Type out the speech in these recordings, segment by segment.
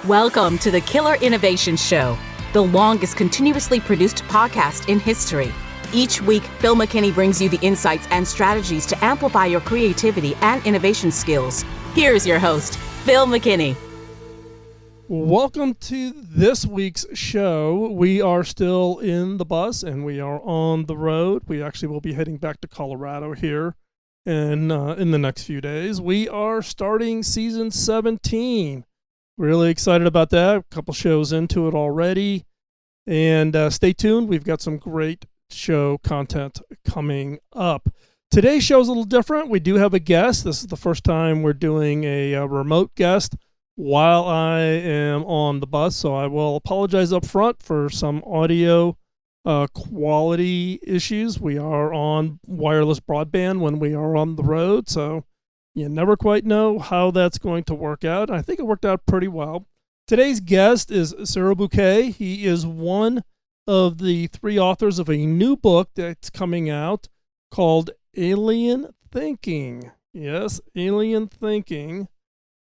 Welcome to the Killer Innovation Show, the longest continuously produced podcast in history. Each week, Phil McKinney brings you the insights and strategies to amplify your creativity and innovation skills. Here's your host, Phil McKinney. Welcome to this week's show. We are still in the bus and we are on the road. We actually will be heading back to Colorado here in the next few days. We are starting season 17. Really excited about that. A couple shows into it already. And stay tuned. We've got some great show content coming up. Today's show is a little different. We do have a guest. This is the first time we're doing a remote guest while I am on the bus. So I will apologize up front for some audio quality issues. We are on wireless broadband when we are on the road. So you never quite know how that's going to work out. I think it worked out pretty well. Today's guest is Cyril Bouquet. He is one of the three authors of a new book that's coming out called A.L.I.E.N Thinking. Yes, A.L.I.E.N Thinking.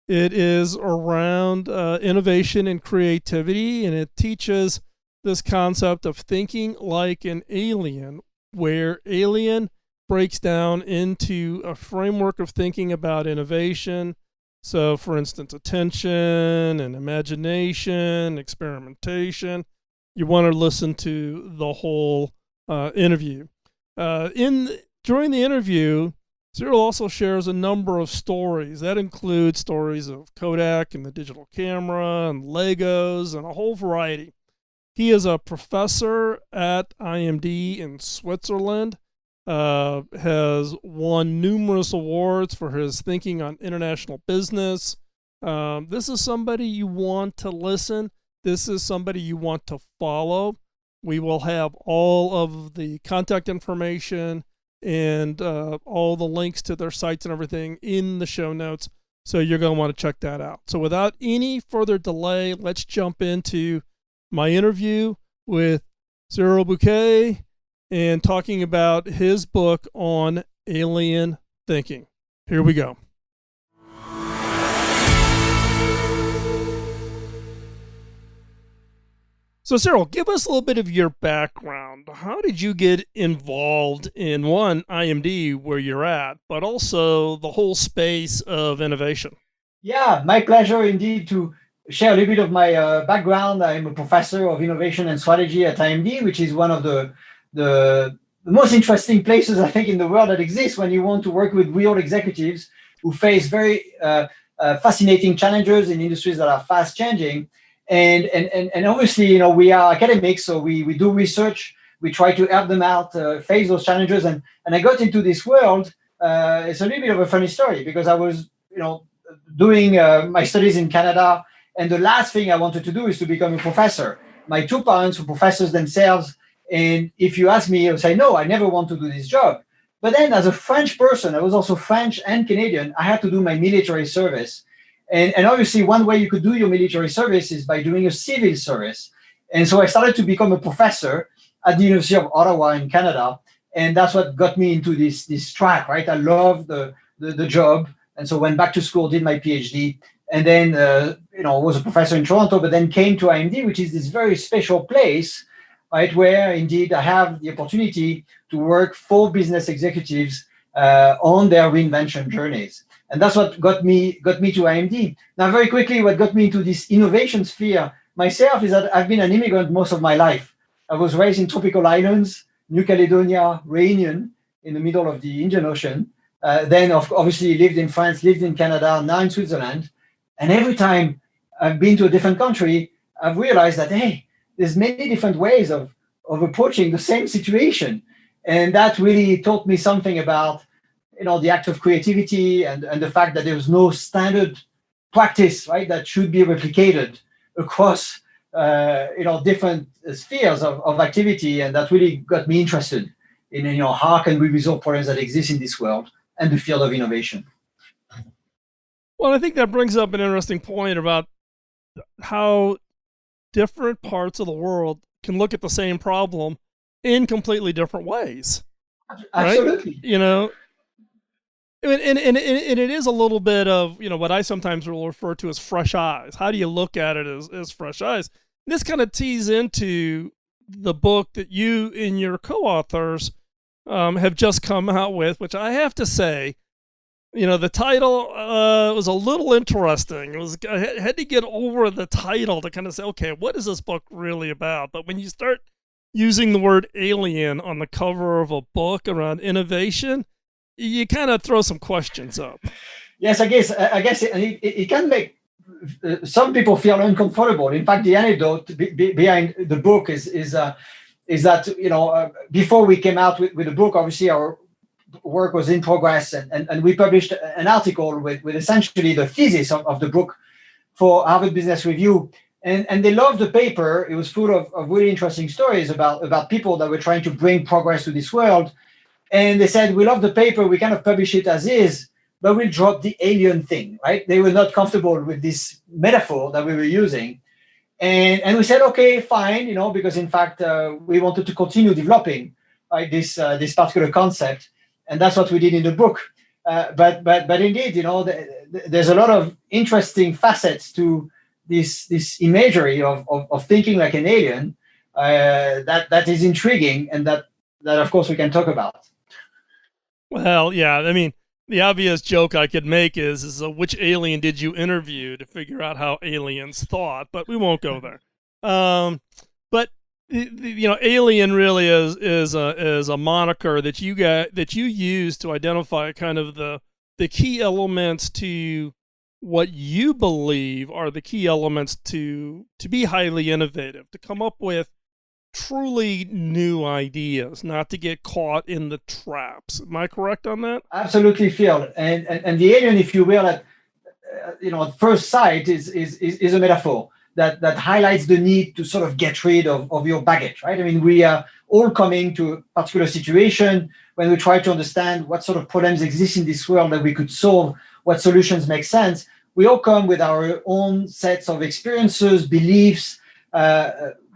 It is around innovation and creativity, and it teaches this concept of thinking like an alien, where alien breaks down into a framework of thinking about innovation. So, for instance, attention and imagination, experimentation. You want to listen to the whole interview. During the interview, Cyril also shares a number of stories. That includes stories of Kodak and the digital camera and Legos and a whole variety. He is a professor at IMD in Switzerland. Has won numerous awards for his thinking on international business. This is somebody you want to listen. This is somebody you want to follow. We will have all of the contact information and all the links to their sites and everything in the show notes. So you're going to want to check that out. So without any further delay, let's jump into my interview with Cyril Bouquet and talking about his book on alien thinking. Here we go. So Cyril, give us a little bit of your background. How did you get involved in, one, IMD, where you're at, but also the whole space of innovation? Yeah, my pleasure indeed to share a little bit of my background. I'm a professor of innovation and strategy at IMD, which is one of the most interesting places, I think, in the world that exists when you want to work with real executives who face very fascinating challenges in industries that are fast changing. And obviously, we are academics, so we do research. We try to help them out, face those challenges. And I got into this world. It's a little bit of a funny story because I was, doing my studies in Canada. And the last thing I wanted to do is to become a professor. My two parents were professors themselves. And if you ask me, I would say, no, I never want to do this job. But then as a French person, I was also French and Canadian, I had to do my military service. And obviously, one way you could do your military service is by doing a civil service. And so I started to become a professor at the University of Ottawa in Canada. And that's what got me into this track, right? I loved the job. And so went back to school, did my PhD, and then, was a professor in Toronto, but then came to IMD, which is this very special place, right, where indeed I have the opportunity to work for business executives on their reinvention journeys. And that's what got me to IMD. Now, very quickly, what got me into this innovation sphere myself is that I've been an immigrant most of my life. I was raised in tropical islands, New Caledonia, Réunion, in the middle of the Indian Ocean. Then obviously lived in France, lived in Canada, now in Switzerland. And every time I've been to a different country, I've realized that, hey, there's many different ways of approaching the same situation. And that really taught me something about, the act of creativity and the fact that there was no standard practice, right, that should be replicated across, different spheres of activity. And that really got me interested in, how can we resolve problems that exist in this world and the field of innovation. Well, I think that brings up an interesting point about how different parts of the world can look at the same problem in completely different ways. Absolutely. Right? And it is a little bit of, what I sometimes will refer to as fresh eyes. How do you look at it as fresh eyes? This kind of tees into the book that you and your co-authors have just come out with, which I have to say, the title was a little interesting. I had to get over the title to kind of say, okay, what is this book really about? But when you start using the word alien on the cover of a book around innovation, you kind of throw some questions up. Yes, I guess it can make some people feel uncomfortable. In fact, the anecdote behind the book is that before we came out with the book, obviously our work was in progress, and we published an article with essentially the thesis of the book for Harvard Business Review. And they loved the paper. It was full of really interesting stories about people that were trying to bring progress to this world. And they said, we love the paper, we kind of publish it as is, but we'll drop the alien thing, right? They were not comfortable with this metaphor that we were using. And we said, okay, fine, because in fact, we wanted to continue developing, right, this particular concept. And that's what we did in the book. But indeed, there's a lot of interesting facets to this imagery of thinking like an alien that is intriguing, and that of course we can talk about. Well, yeah, I mean, the obvious joke I could make is which alien did you interview to figure out how aliens thought? But we won't go there. But alien really is a moniker that you use to identify kind of the key elements to what you believe are the key elements to be highly innovative, to come up with truly new ideas, not to get caught in the traps. Am I correct on that? Absolutely, Phil. And the alien, if you will, at first sight is a metaphor that highlights the need to sort of get rid of your baggage, right? I mean, we are all coming to a particular situation when we try to understand what sort of problems exist in this world that we could solve, what solutions make sense. We all come with our own sets of experiences, beliefs,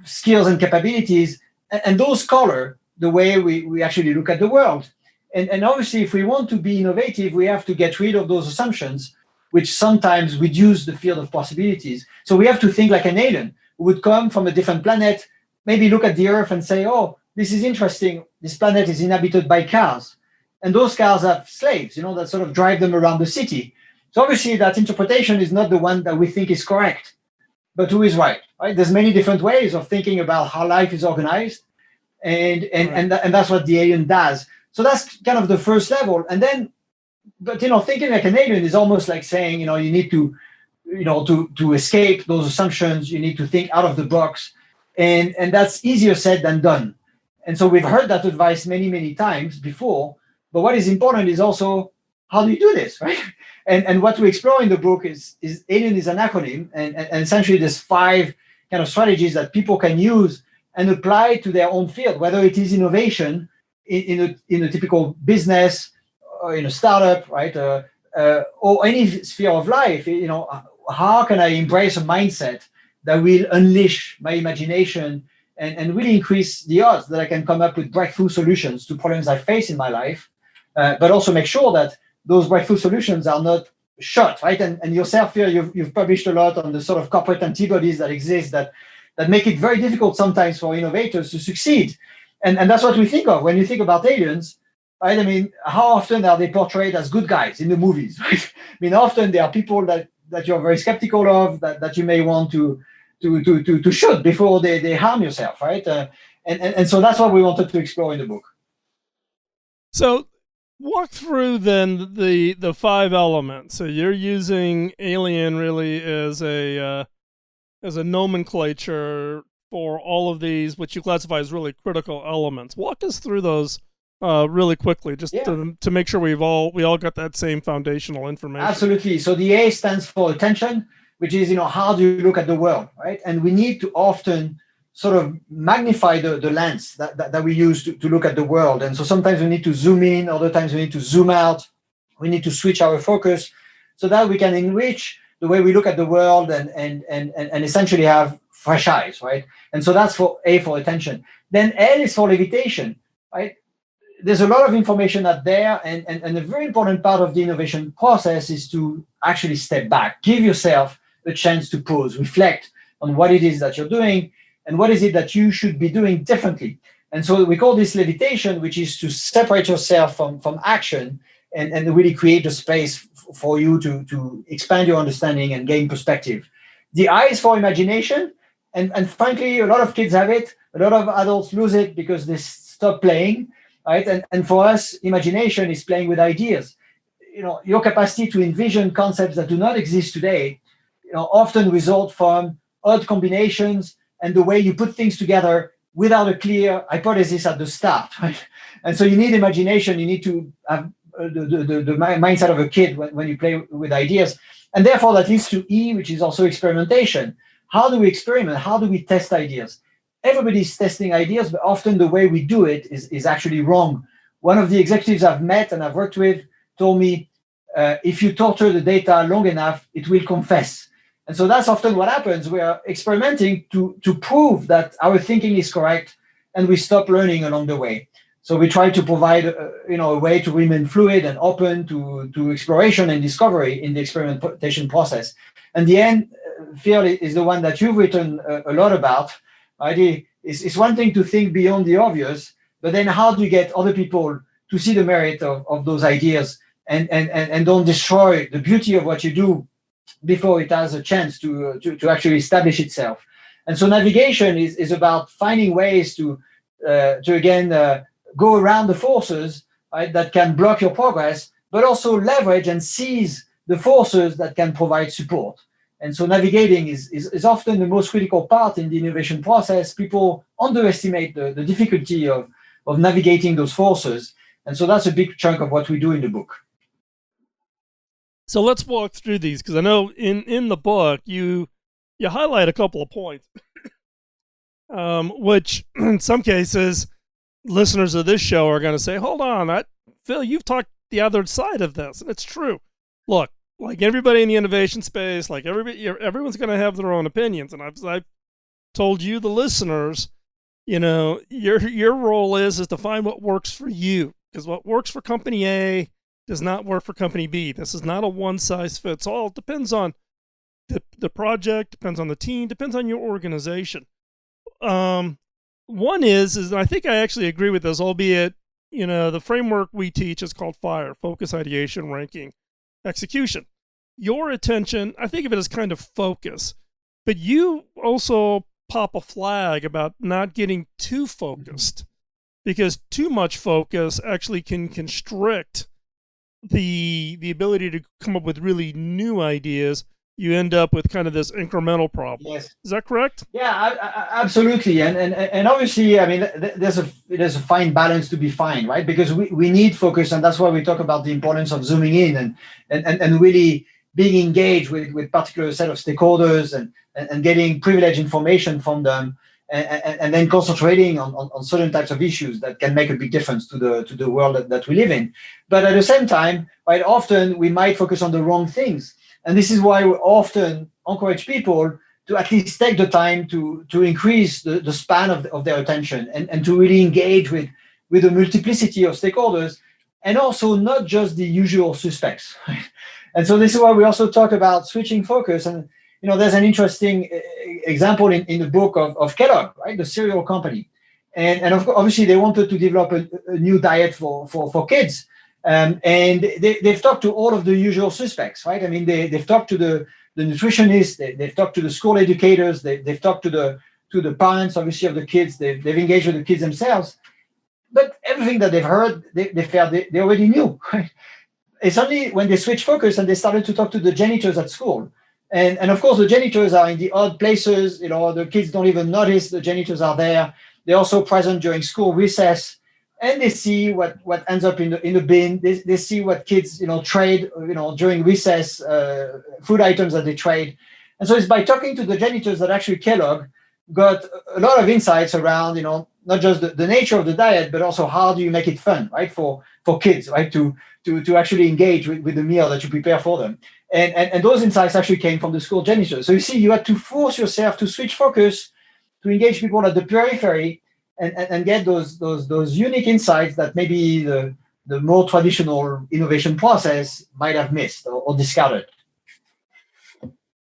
skills and capabilities, and those color the way we actually look at the world. And obviously, if we want to be innovative, we have to get rid of those assumptions, which sometimes reduce the field of possibilities. So we have to think like an alien who would come from a different planet, maybe look at the Earth and say, oh, this is interesting. This planet is inhabited by cars. And those cars have slaves, that sort of drive them around the city. So obviously, that interpretation is not the one that we think is correct. But who is right? There's many different ways of thinking about how life is organized, and that's what the alien does. So that's kind of the first level. And then, but thinking like an alien is almost like saying, you need to, to escape those assumptions. You need to think out of the box, and that's easier said than done. And so we've heard that advice many times before. But what is important is also, how do you do this, right? And what we explore in the book is ALIEN is an acronym, and essentially there's 5 kind of strategies that people can use and apply to their own field, whether it is innovation in a typical business or in a startup, right, or any sphere of life. How can I embrace a mindset that will unleash my imagination and really increase the odds that I can come up with breakthrough solutions to problems I face in my life, but also make sure that those breakthrough solutions are not shot, right? And yourself here, you've published a lot on the sort of corporate antibodies that exist that make it very difficult sometimes for innovators to succeed. And that's what we think of when you think about aliens, right? I mean, how often are they portrayed as good guys in the movies, right? I mean, often they are people that you're very skeptical of, that you may want to shoot before they harm yourself, right? And so that's what we wanted to explore in the book. So walk through then the 5 elements. So you're using alien really as a nomenclature for all of these, which you classify as really critical elements. Walk us through those really quickly, just to make sure we all got that same foundational information. Absolutely. So the A stands for attention, which is how do you look at the world, right? And we need to often sort of magnify the lens that we use to look at the world. And so sometimes we need to zoom in, other times we need to zoom out. We need to switch our focus so that we can enrich the way we look at the world and essentially have fresh eyes, right? And so that's for A, for attention. Then L is for levitation, right? there's a lot of information out there, and a very important part of the innovation process is to actually step back, give yourself a chance to pause, reflect on what it is that you're doing and what is it that you should be doing differently. And so we call this levitation, which is to separate yourself from action and really create a space for you to expand your understanding and gain perspective. The I is for imagination, and frankly, a lot of kids have it, a lot of adults lose it because they stop playing, right? And for us, imagination is playing with ideas. Your capacity to envision concepts that do not exist today, often result from odd combinations and the way you put things together without a clear hypothesis at the start, right? And so you need imagination. You need to have the mindset of a kid when you play with ideas. And therefore, that leads to E, which is also experimentation. How do we experiment? How do we test ideas? Everybody's testing ideas, but often the way we do it is actually wrong. One of the executives I've met and I've worked with told me, if you torture the data long enough, it will confess. And so that's often what happens. We are experimenting to prove that our thinking is correct, and we stop learning along the way. So we try to provide a way to remain fluid and open to exploration and discovery in the experimentation process. And the end field is the one that you've written a lot about. Right? It's one thing to think beyond the obvious, but then how do you get other people to see the merit of those ideas and don't destroy the beauty of what you do before it has a chance to actually establish itself? And so navigation is about finding ways to again go around the forces, right, that can block your progress, but also leverage and seize the forces that can provide support. And so navigating is often the most critical part in the innovation process. People underestimate the difficulty of navigating those forces. And so that's a big chunk of what we do in the book. So let's walk through these, because I know in the book you highlight a couple of points, which in some cases listeners of this show are going to say, hold on, Phil, you've talked the other side of this. And it's true. Look, like everybody in the innovation space, like everyone's going to have their own opinions. And I've told you, the listeners, your role is to find what works for you, because what works for company A does not work for company B. This is not a one size fits all. It depends on the project, depends on the team, depends on your organization. One is I think I actually agree with this, albeit, the framework we teach is called FIRE, focus, ideation, ranking, execution. Your attention, I think of it as kind of focus, but you also pop a flag about not getting too focused, because too much focus actually can constrict the ability to come up with really new ideas. You end up with kind of this incremental problem. Yes. Is that correct? Yeah, absolutely. And obviously, I mean, there's a fine balance to be found, right? Because we need focus, and that's why we talk about the importance of zooming in and really being engaged with particular set of stakeholders and getting privileged information from them, and then concentrating on certain types of issues that can make a big difference to the world that we live in. But at the same time, right, often we might focus on the wrong things. And this is why we often encourage people to at least take the time to increase the span of their attention and to really engage with a multiplicity of stakeholders, and also not just the usual suspects. Right? And so this is why we also talk about switching focus. And there's an interesting example in the book of Kellogg, right, the cereal company. And obviously they wanted to develop a new diet for kids. And they've talked to all of the usual suspects, right? I mean, they've talked to the nutritionists, they've talked to the school educators, they've talked to the parents, obviously, of the kids, they've engaged with the kids themselves. But everything that they've heard, they felt they already knew, right? It's only when they switched focus and they started to talk to the janitors at school. And of course, the janitors are in the odd places, the kids don't even notice the janitors are there. They're also present during school recess. And they see what ends up in the bin. They see what kids trade during recess, food items that they trade. And so it's by talking to the janitors that actually Kellogg got a lot of insights around not just the nature of the diet, but also how do you make it fun, right, for kids, right, to actually engage with the meal that you prepare for them. And those insights actually came from the school janitors. So you see, you had to force yourself to switch focus, to engage people at the periphery, and get those unique insights that maybe the more traditional innovation process might have missed or discarded.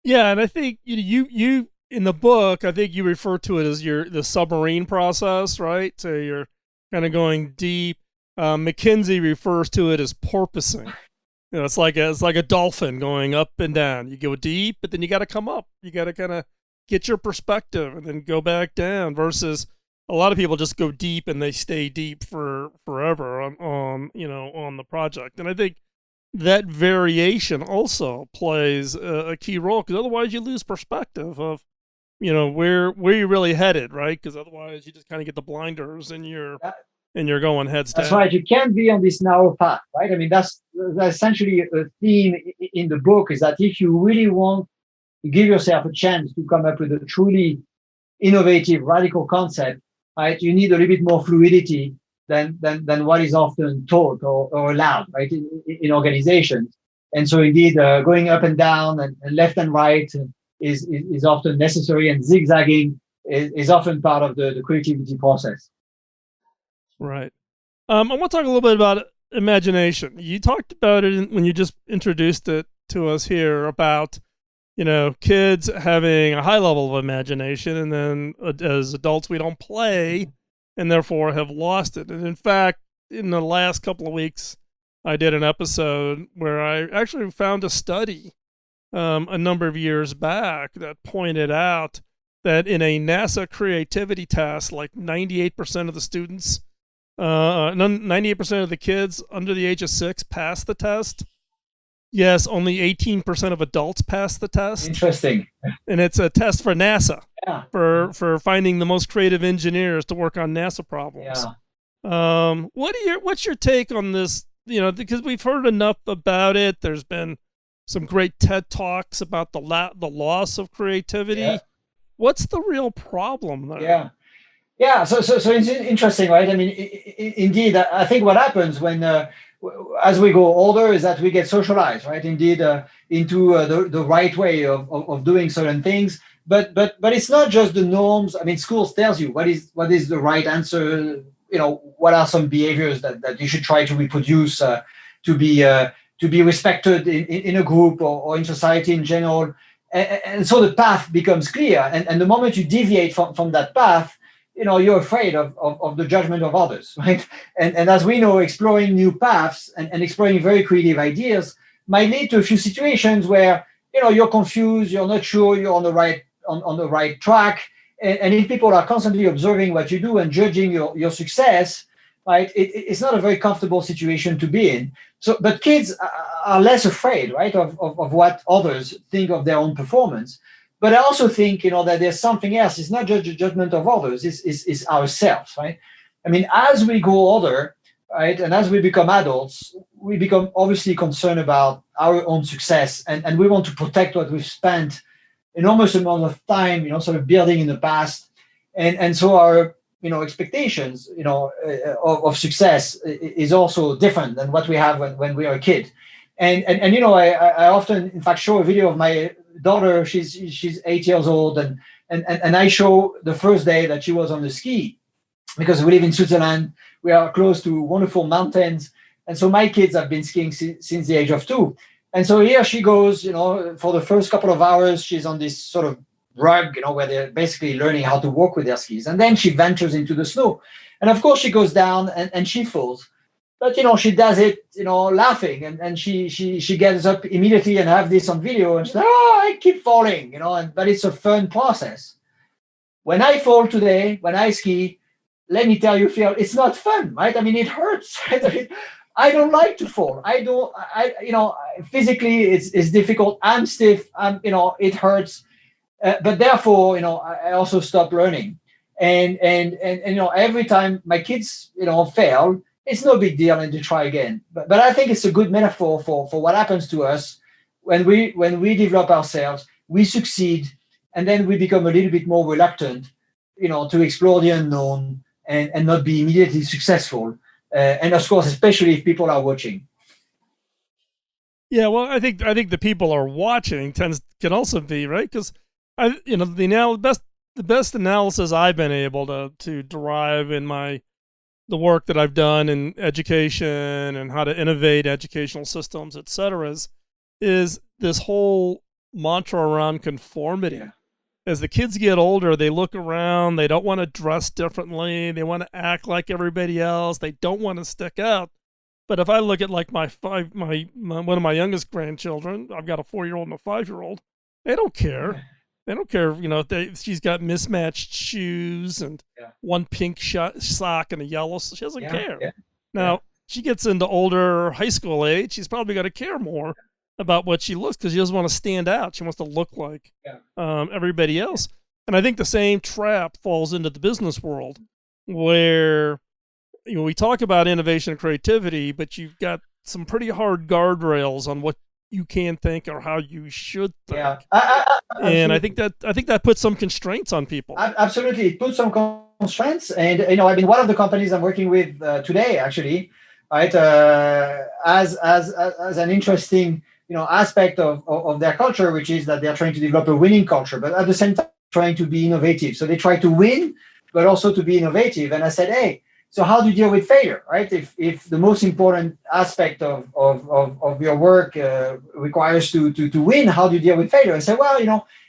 Yeah, and I think you in the book, I think you refer to it as the submarine process, right? So you're kind of going deep. McKinsey refers to it as porpoising. It's like a dolphin going up and down. You go deep, but then you got to come up. You got to kind of get your perspective and then go back down. Versus a lot of people just go deep and they stay deep for forever on the project. And I think that variation also plays a key role, because otherwise you lose perspective of where you're really headed, right? Because otherwise you just kind of get the blinders and you're going heads down. That's right. You can't be on this narrow path, right? I mean, that's essentially a theme in the book, is that if you really want to give yourself a chance to come up with a truly innovative, radical concept, right, you need a little bit more fluidity than what is often taught or allowed, right, in organizations. And so indeed, going up and down and left and right is often necessary, and zigzagging is often part of the creativity process. Right. I want to talk a little bit about imagination. You talked about it when you just introduced it to us here about, kids having a high level of imagination, and then as adults we don't play and therefore have lost it. And in fact, in the last couple of weeks, I did an episode where I actually found a study a number of years back that pointed out that in a NASA creativity test, like 98% of the students, 98% of the kids under the age of 6 passed the test. Yes, only 18% of adults passed the test. Interesting. And it's a test for NASA, yeah. for finding the most creative engineers to work on NASA problems. Yeah. What's your take on this? Because we've heard enough about it. There's been some great TED Talks about the loss of creativity. Yeah. What's the real problem there? Yeah. Yeah, so it's interesting, right? I mean, indeed, I think what happens when, as we go older, is that we get socialized, right? Indeed, into the right way of doing certain things. But it's not just the norms. I mean, schools tells you what is the right answer. What are some behaviors that you should try to reproduce to be respected in a group or in society in general. And so the path becomes clear. And the moment you deviate from that path, you're afraid of the judgment of others, right? And as we know, exploring new paths and exploring very creative ideas might lead to a few situations where, you're confused, you're not sure you're on the right track. And if people are constantly observing what you do and judging your success, right, it's not a very comfortable situation to be in. So, but kids are less afraid, right, of what others think of their own performance. But I also think, that there's something else. It's not just the judgment of others, it's ourselves, right? I mean, as we grow older, right, and as we become adults, we become obviously concerned about our own success. And we want to protect what we've spent enormous amount of time, sort of building in the past. And so our, expectations, of success is also different than what we have when we are a kid. And I often, in fact, show a video of my daughter. She's 8 years old, and I show the first day that she was on the ski, because we live in Switzerland. We are close to wonderful mountains, and so my kids have been skiing since the age of 2. And so here she goes, for the first couple of hours, she's on this sort of rug, where they're basically learning how to walk with their skis, and then she ventures into the snow, and of course she goes down and she falls. But she does it, laughing, and she gets up immediately and have this on video, and she's like, "Oh, I keep falling," but it's a fun process. When I fall today, when I ski, let me tell you, Phil, it's not fun, right? I mean, it hurts. Right? I mean, I don't like to fall. Physically it's difficult. I'm stiff. It hurts. But therefore, I also stop learning. And every time my kids, fail, it's no big deal, and to try again. But I think it's a good metaphor for what happens to us when we develop ourselves, we succeed, and then we become a little bit more reluctant, to explore the unknown and not be immediately successful. And of course, especially if people are watching. Yeah, well, I think the people are watching can also be right, because the best the best analysis I've been able to derive in the work that I've done in education and how to innovate educational systems, et cetera, is this whole mantra around conformity. Yeah. As the kids get older, they look around, they don't want to dress differently, they want to act like everybody else, they don't want to stick out. But if I look at like my one of my youngest grandchildren, I've got a 4-year-old and a 5-year-old, they don't care. They don't care, if she's got mismatched shoes and one pink sock and a yellow. She doesn't care. Yeah. Now, she gets into older high school age, she's probably going to care more about what she looks, because she doesn't want to stand out. She wants to look like everybody else. And I think the same trap falls into the business world, where we talk about innovation and creativity, but you've got some pretty hard guardrails on what you can think or how you should think. Yeah, and I think that puts some constraints on people. Absolutely, it puts some constraints. And I mean, one of the companies I'm working with today, actually, right, as an interesting aspect of their culture, which is that they're trying to develop a winning culture, but at the same time trying to be innovative. So they try to win, but also to be innovative. And I said, hey, so how do you deal with failure, right? If the most important aspect of your work requires to win, how do you deal with failure? I said, well,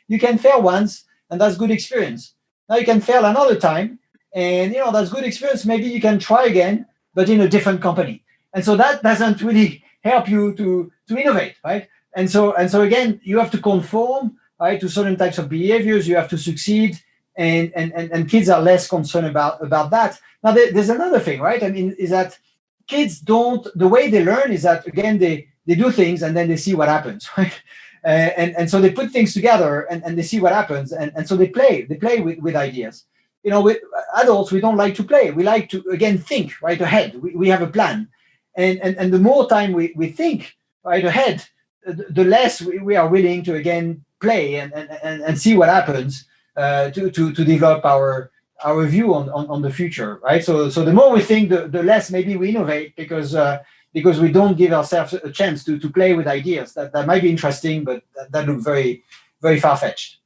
you can fail once, and that's good experience. Now you can fail another time, and that's good experience. Maybe you can try again, but in a different company. And so that doesn't really help you to innovate, right? And so again, you have to conform, right, to certain types of behaviors. You have to succeed, and kids are less concerned about that. Now, there's another thing, right? I mean, is that kids the way they learn is that, again, they do things and then they see what happens, right? And so they put things together and they see what happens, and so they play with ideas. With adults, we don't like to play. We like to, again, think right ahead. We have a plan. And the more time we think right ahead, the less we are willing to, again, play and see what happens to develop our view on the future, right? So the more we think, the less maybe we innovate, because we don't give ourselves a chance to play with ideas that might be interesting, but that look very, very far-fetched.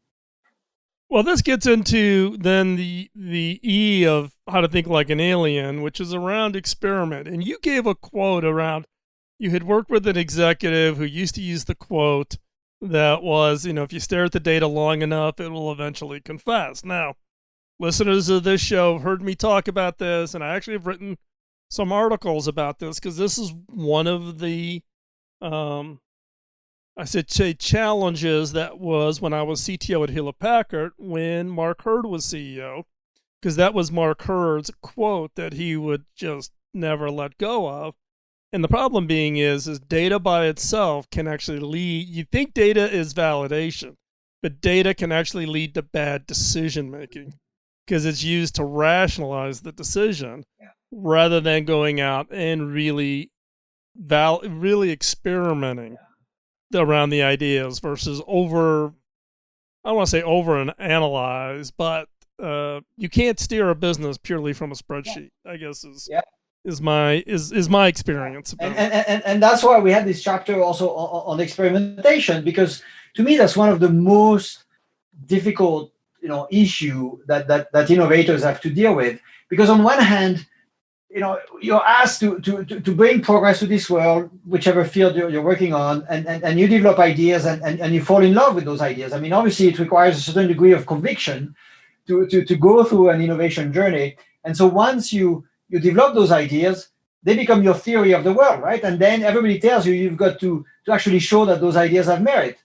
Well, this gets into then the E of how to think like an alien, which is around experiment. And you gave a quote around, you had worked with an executive who used to use the quote that was, if you stare at the data long enough, it will eventually confess. Now, listeners of this show have heard me talk about this, and I actually have written some articles about this, because this is one of the challenges that was when I was CTO at Hewlett-Packard, when Mark Hurd was CEO, because that was Mark Hurd's quote that he would just never let go of. And the problem being is data by itself can actually lead, you think data is validation, but data can actually lead to bad decision making, because it's used to rationalize the decision rather than going out and really experimenting around the ideas versus I don't want to say over and analyze, but you can't steer a business purely from a spreadsheet, I guess is my experience. And that's why we have this chapter also on experimentation, because to me that's one of the most difficult issue that innovators have to deal with. Because on one hand, you're asked to bring progress to this world, whichever field you're working on, and you develop ideas and you fall in love with those ideas. I mean, obviously it requires a certain degree of conviction to go through an innovation journey. And so once you develop those ideas, they become your theory of the world, right? And then everybody tells you you've got to actually show that those ideas have merit.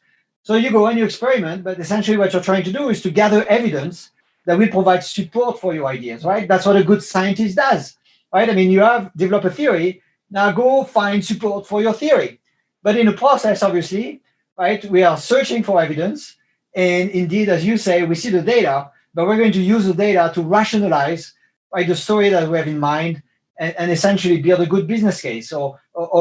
So you go and you experiment, but essentially what you're trying to do is to gather evidence that will provide support for your ideas, right? That's what a good scientist does, right? I mean, you have developed a theory, now go find support for your theory. But in the process, obviously, right, we are searching for evidence. And indeed, as you say, we see the data, but we're going to use the data to rationalize, right, the story that we have in mind, and essentially build a good business case, or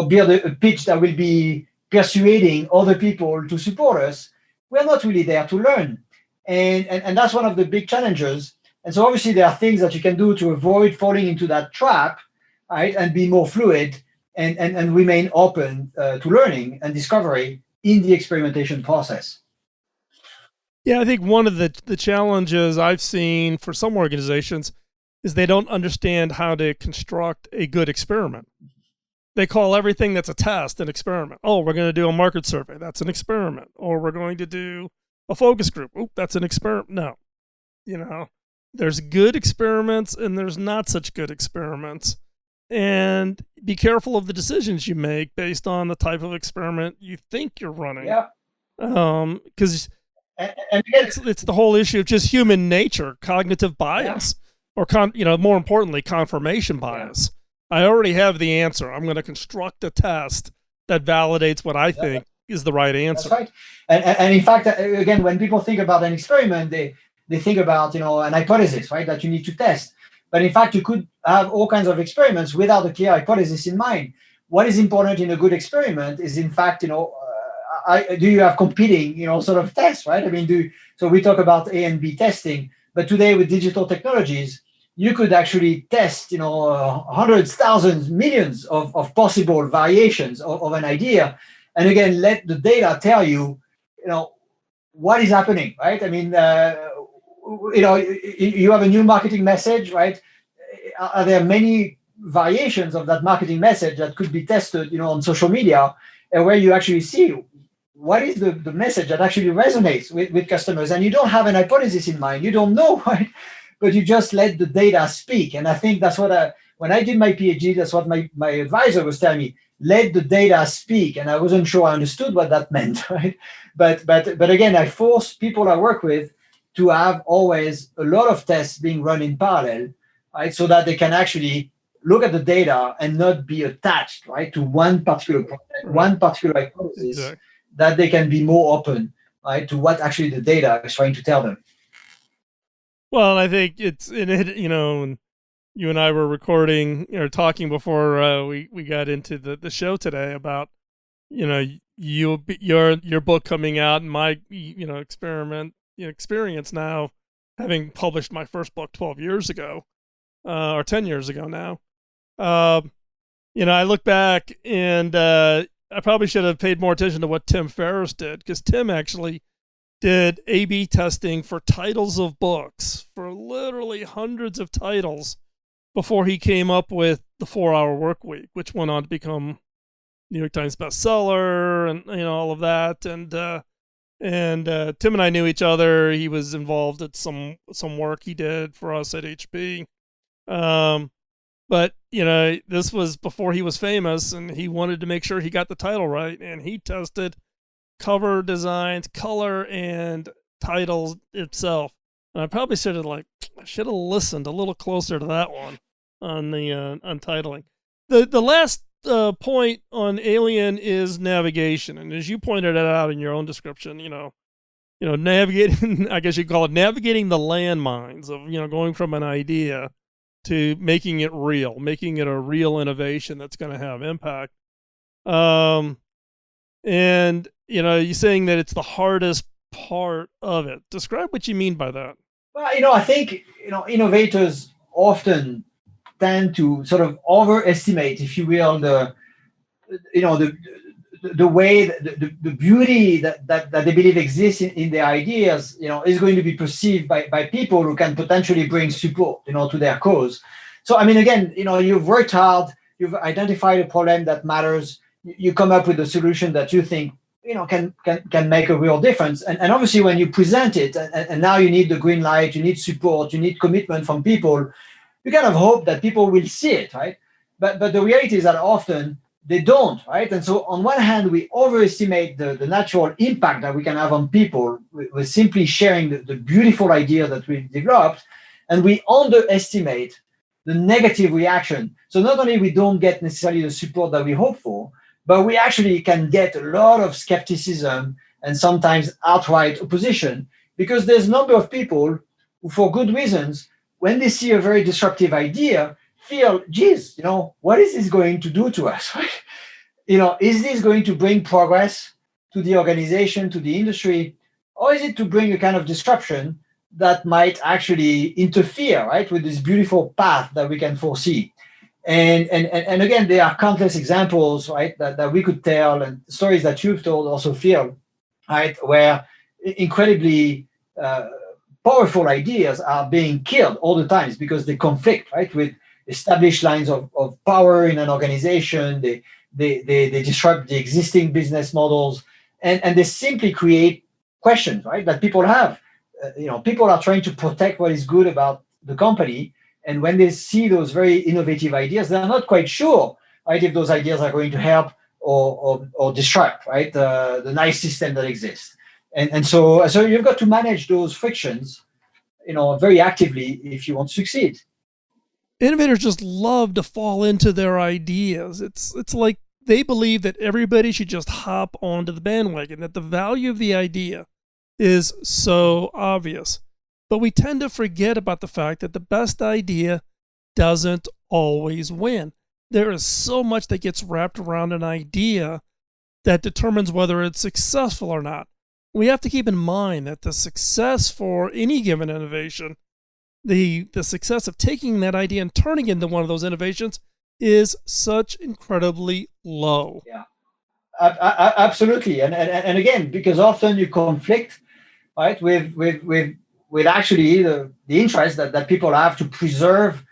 build a pitch that will be persuading other people to support us. We're not really there to learn. And that's one of the big challenges. And so obviously there are things that you can do to avoid falling into that trap, right, and be more fluid and remain open to learning and discovery in the experimentation process. Yeah, I think one of the challenges I've seen for some organizations is they don't understand how to construct a good experiment. They call everything that's a test an experiment. Oh, we're going to do a market survey. That's an experiment. Or we're going to do a focus group. Oop, that's an experiment. No, there's good experiments and there's not such good experiments. And be careful of the decisions you make based on the type of experiment you think you're running. Yeah. Because and again, it's the whole issue of just human nature, cognitive bias, or more importantly, confirmation bias. I already have the answer. I'm going to construct a test that validates what I think is the right answer. That's right. And in fact, again, when people think about an experiment, they think about an hypothesis, right, that you need to test. But in fact, you could have all kinds of experiments without a clear hypothesis in mind. What is important in a good experiment is, in fact, do you have competing, sort of tests, right? I mean, so we talk about A and B testing, but today with digital technologies, you could actually test, hundreds, thousands, millions of possible variations of an idea, and again, let the data tell you, what is happening, right? I mean, you have a new marketing message, right? Are there many variations of that marketing message that could be tested, on social media, and where you actually see what is the message that actually resonates with customers, and you don't have an hypothesis in mind, you don't know, right? But you just let the data speak. And I think that's what when I did my PhD, that's what my advisor was telling me, let the data speak. And I wasn't sure I understood what that meant, right? But again, I force people I work with to have always a lot of tests being run in parallel, right? So that they can actually look at the data and not be attached, right, to one particular project, one particular hypothesis, exactly. That they can be more open, right, to what actually the data is trying to tell them. Well, I think it's in it, you and I were recording or talking before we got into the show today about, your book coming out and my, experience now, having published my first book 12 years ago, or 10 years ago now. I look back and I probably should have paid more attention to what Tim Ferriss did, because Tim actually did A/B testing for titles of books, for literally hundreds of titles, before he came up with the 4-Hour Work Week, which went on to become New York Times bestseller and all of that. And Tim and I knew each other. He was involved at some work he did for us at HP. But this was before he was famous, and he wanted to make sure he got the title right, and he tested cover designs, color, and titles itself. And I probably should have listened a little closer to that one on the untitling. The last point on A.L.I.E.N is navigation, and as you pointed it out in your own description, navigating, I guess you call it navigating the landmines of going from an idea to making it real, making it a real innovation that's going to have impact. And you're saying that it's the hardest part of it. Describe what you mean by that. Well, I think innovators often tend to sort of overestimate, if you will, the way the beauty that they believe exists in their ideas, is going to be perceived by people who can potentially bring support, to their cause. So, I mean, again, you've worked hard, you've identified a problem that matters, you come up with a solution that you think, can make a real difference. And obviously, when you present it, and now you need the green light, you need support, you need commitment from people, you kind of hope that people will see it, right? But the reality is that often they don't, right? And so on one hand, we overestimate the natural impact that we can have on people with simply sharing the beautiful idea that we've developed, and we underestimate the negative reaction. So not only we don't get necessarily the support that we hope for, but we actually can get a lot of skepticism and sometimes outright opposition, because there's a number of people who, for good reasons, when they see a very disruptive idea, feel, geez, what is this going to do to us? Is this going to bring progress to the organization, to the industry, or is it to bring a kind of disruption that might actually interfere, right, with this beautiful path that we can foresee? And again, there are countless examples, right, that we could tell, and stories that you've told also, Phil, right, where incredibly powerful ideas are being killed all the times because they conflict, right, with established lines of power in an organization. They disrupt the existing business models, and they simply create questions, right, that people have. People are trying to protect what is good about the company, and when they see those very innovative ideas, they're not quite sure, right, if those ideas are going to help or disrupt, right, the nice system that exists. And so you've got to manage those frictions, very actively if you want to succeed. Innovators just love to fall into their ideas. It's like they believe that everybody should just hop onto the bandwagon, that the value of the idea is so obvious. But we tend to forget about the fact that the best idea doesn't always win. There is so much that gets wrapped around an idea that determines whether it's successful or not. We have to keep in mind that the success for any given innovation, the success of taking that idea and turning it into one of those innovations, is such incredibly low. Yeah, absolutely. And again, because often you conflict, right, with actually the interest that people have to preserve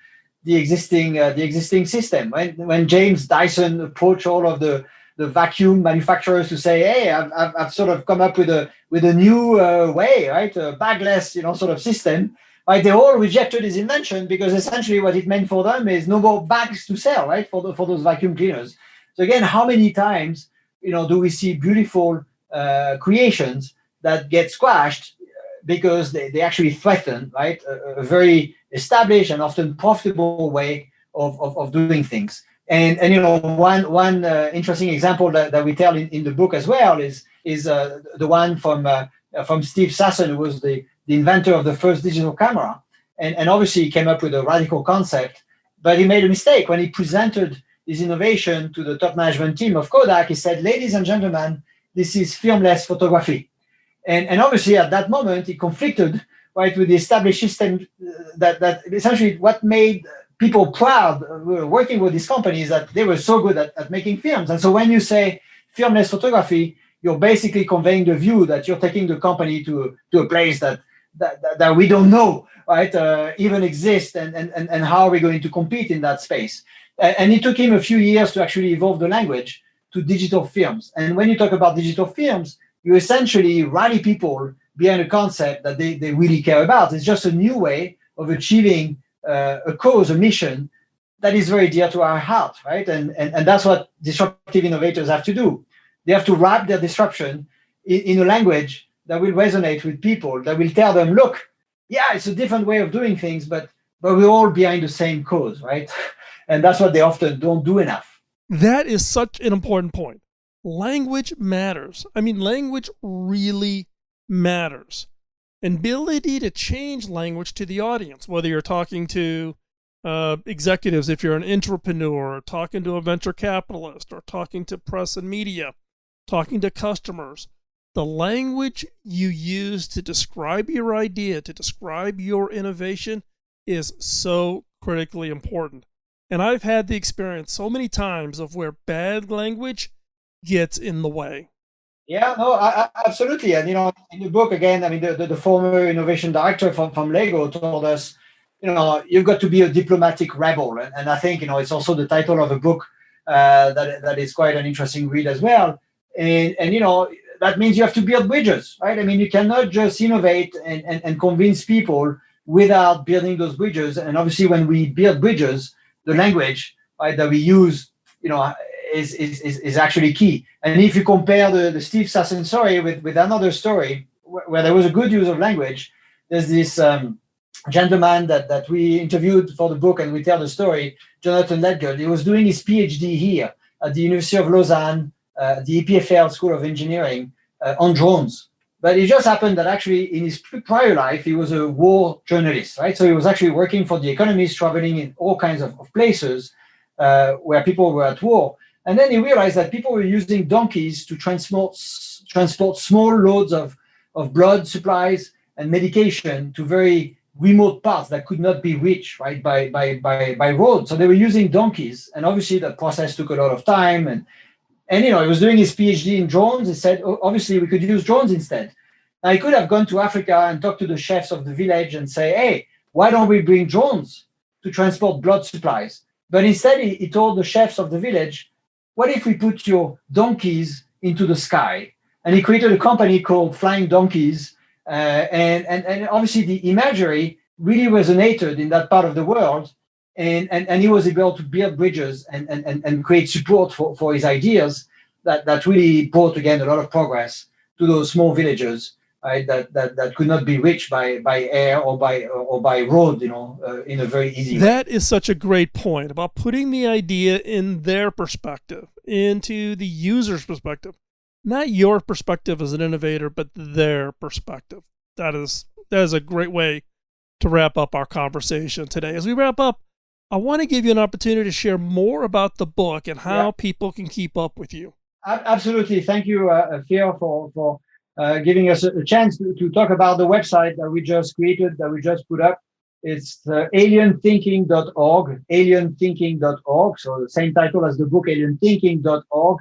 the existing system. When James Dyson approached all of the vacuum manufacturers to say, hey, I've sort of come up with a new way, right, a bagless sort of system. Right, they all rejected his invention because essentially what it meant for them is no more bags to sell, right, for those vacuum cleaners. So again, how many times do we see beautiful creations that get squashed because they actually threaten, right, a very established and often profitable way of doing things. And one interesting example that we tell in the book as well is the one from Steve Sasson, who was the inventor of the first digital camera. And obviously he came up with a radical concept, but he made a mistake. When he presented his innovation to the top management team of Kodak, he said, ladies and gentlemen, this is filmless photography. And obviously at that moment, he conflicted, right, with the established system that essentially what made people proud working with these companies, that they were so good at making films. And so when you say filmless photography, you're basically conveying the view that you're taking the company to a place that we don't know, right, even exist, and how are we going to compete in that space. And it took him a few years to actually evolve the language to digital films. And when you talk about digital films, you essentially rally people behind a concept that they really care about. It's just a new way of achieving a cause, a mission that is very dear to our heart, right? And that's what disruptive innovators have to do. They have to wrap their disruption in a language that will resonate with people, that will tell them, look, yeah, it's a different way of doing things, but we're all behind the same cause, right? And that's what they often don't do enough. That is such an important point. Language matters. I mean, language really matters. Ability to change language to the audience, whether you're talking to executives, if you're an entrepreneur, or talking to a venture capitalist, or talking to press and media, talking to customers. The language you use to describe your idea, to describe your innovation, is so critically important. And I've had the experience so many times of where bad language gets in the way. Yeah, no, absolutely. And in the book, again, I mean, the former innovation director from Lego told us, you've got to be a diplomatic rebel. And I think it's also the title of a book that is quite an interesting read as well. And that means you have to build bridges, right? I mean, you cannot just innovate and convince people without building those bridges. And obviously, when we build bridges, the language, right, that we use, is actually key. And if you compare the Steve Sasson story with another story where there was a good use of language, there's this gentleman that we interviewed for the book, and we tell the story, Jonathan Ledgard. He was doing his PhD here at the University of Lausanne, the EPFL School of Engineering, on drones. But it just happened that actually in his prior life, he was a war journalist, right? So he was actually working for the Economist, traveling in all kinds of places where people were at war. And then he realized that people were using donkeys to transport small loads of blood supplies and medication to very remote parts that could not be reached, right, by road. So they were using donkeys, and obviously that process took a lot of time. And he was doing his PhD in drones. He said, obviously we could use drones instead. I could have gone to Africa and talked to the chefs of the village and say, hey, why don't we bring drones to transport blood supplies? But instead, he told the chefs of the village, what if we put your donkeys into the sky? And he created a company called Flying Donkeys. And obviously the imagery really resonated in that part of the world. And he was able to build bridges and create support for his ideas that really brought, again, a lot of progress to those small villages, right, that could not be reached by air or by road, in a very easy way. That is such a great point about putting the idea in their perspective, into the user's perspective. Not your perspective as an innovator, but their perspective. That is a great way to wrap up our conversation today. As we wrap up, I want to give you an opportunity to share more about the book and how people can keep up with you. Absolutely. Thank you, Phil, for giving us a chance to talk about the website that we just created, that we just put up. It's alienthinking.org, alienthinking.org. So the same title as the book, alienthinking.org.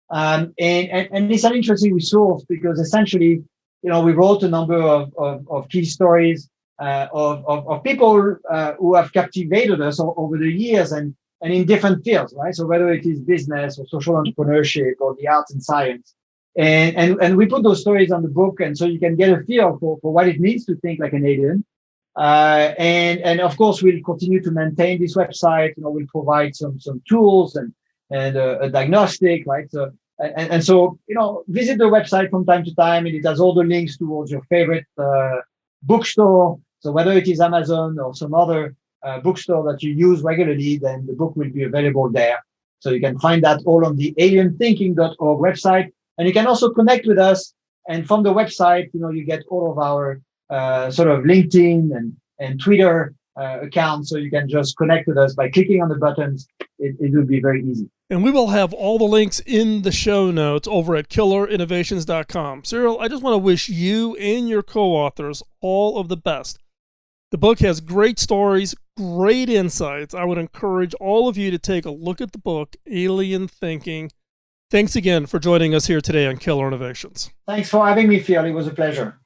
And it's an interesting resource because essentially, we wrote a number of key stories of people who have captivated us over the years and in different fields, right? So whether it is business or social entrepreneurship or the arts and science. And we put those stories on the book, and so you can get a feel for what it means to think like an alien. And of course, we'll continue to maintain this website. We'll provide some tools and a diagnostic, right? So visit the website from time to time, and it has all the links towards your favorite bookstore. So whether it is Amazon or some other bookstore that you use regularly, then the book will be available there. So you can find that all on the alienthinking.org website. And you can also connect with us. And from the website, you get all of our sort of LinkedIn and Twitter accounts. So you can just connect with us by clicking on the buttons. It will be very easy. And we will have all the links in the show notes over at killerinnovations.com. Cyril, I just want to wish you and your co-authors all of the best. The book has great stories, great insights. I would encourage all of you to take a look at the book, A.L.I.E.N Thinking. Thanks again for joining us here today on Killer Innovations. Thanks for having me, Phil. It was a pleasure.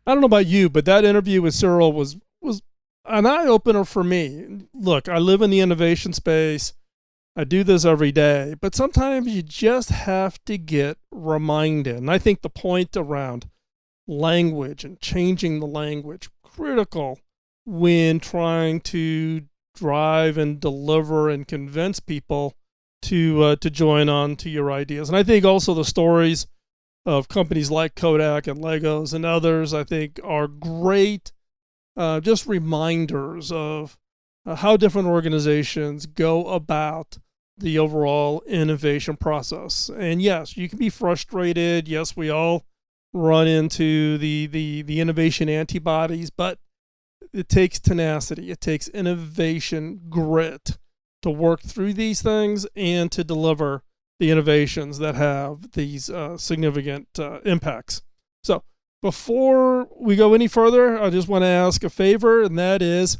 I don't know about you, but that interview with Cyril was an eye-opener for me. Look, I live in the innovation space. I do this every day, but sometimes you just have to get reminded. And I think the point around language and changing the language, critical when trying to drive and deliver and convince people to join on to your ideas. And I think also the stories of companies like Kodak and Legos and others, I think, are great just reminders of how different organizations go about the overall innovation process. And yes, you can be frustrated. Yes, we all run into the innovation antibodies, but it takes tenacity. It takes innovation grit to work through these things and to deliver the innovations that have these significant impacts. So before we go any further, I just want to ask a favor, and that is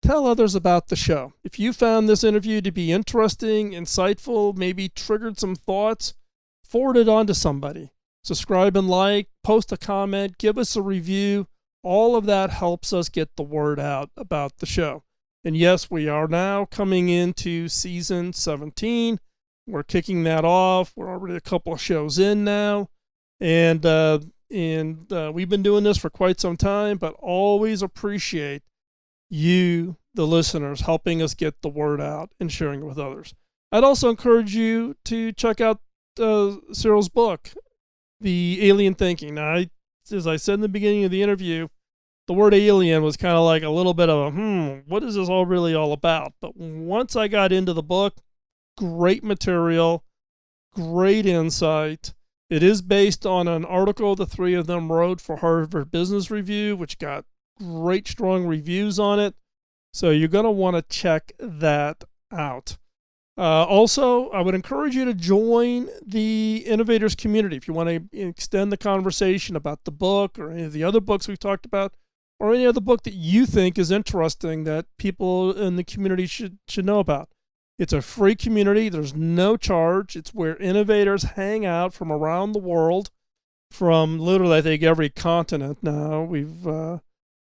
tell others about the show. If you found this interview to be interesting, insightful, maybe triggered some thoughts, forward it on to somebody. Subscribe and like, post a comment, give us a review. All of that helps us get the word out about the show. And yes, we are now coming into season 17. We're kicking that off. We're already a couple of shows in now. And we've been doing this for quite some time, but always appreciate you, the listeners, helping us get the word out and sharing it with others. I'd also encourage you to check out Cyril's book, The A.L.I.E.N Thinking. Now, as I said in the beginning of the interview, the word alien was kind of like a little bit of a, what is this all really all about? But once I got into the book, great material, great insight. It is based on an article the three of them wrote for Harvard Business Review, which got great, strong reviews on it. So you're going to want to check that out. Also, I would encourage you to join the Innovators community if you want to extend the conversation about the book or any of the other books we've talked about, or any other book that you think is interesting that people in the community should know about. It's a free community. There's no charge. It's where innovators hang out from around the world, from literally, I think, every continent now. We've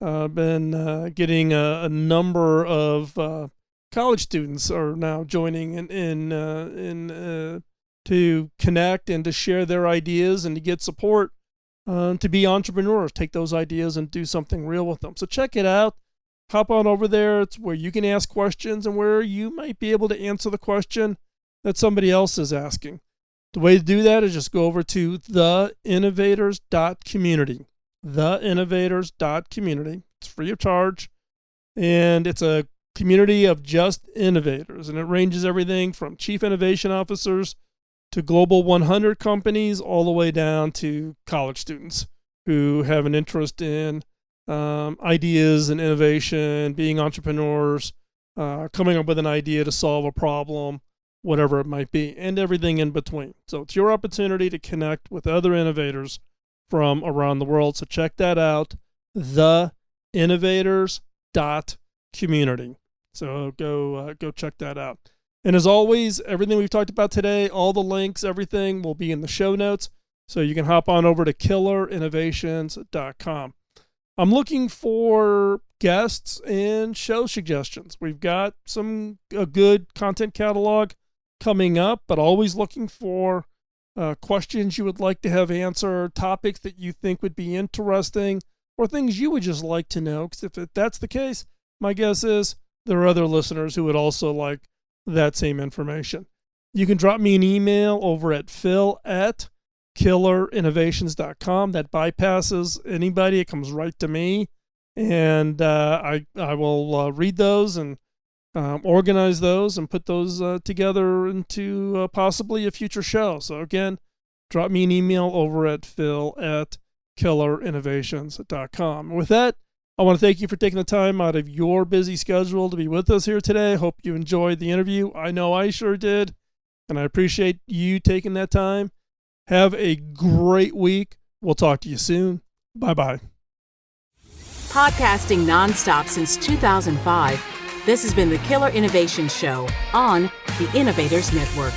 been getting a number of college students are now joining in to connect and to share their ideas and to get support to be entrepreneurs, take those ideas and do something real with them. So check it out. Hop on over there. It's where you can ask questions and where you might be able to answer the question that somebody else is asking. The way to do that is just go over to theinnovators.community. Theinnovators.community. It's free of charge. And it's a community of just innovators. And it ranges everything from chief innovation officers to global 100 companies, all the way down to college students who have an interest in ideas and innovation, being entrepreneurs, coming up with an idea to solve a problem, whatever it might be, and everything in between. So it's your opportunity to connect with other innovators from around the world. So check that out, theinnovators.community. So go check that out. And as always, everything we've talked about today, all the links, everything will be in the show notes. So you can hop on over to killerinnovations.com. I'm looking for guests and show suggestions. We've got a good content catalog coming up, but always looking for questions you would like to have answered, topics that you think would be interesting, or things you would just like to know. Because if that's the case, my guess is there are other listeners who would also like that same information. You can drop me an email over at phil@killerinnovations.com. That bypasses anybody. It comes right to me. And I will read those and organize those and put those together into possibly a future show. So again, drop me an email over at phil@killerinnovations.com. With that, I want to thank you for taking the time out of your busy schedule to be with us here today. Hope you enjoyed the interview. I know I sure did, and I appreciate you taking that time. Have a great week. We'll talk to you soon. Bye-bye. Podcasting nonstop since 2005, this has been the Killer Innovation Show on the Innovators Network.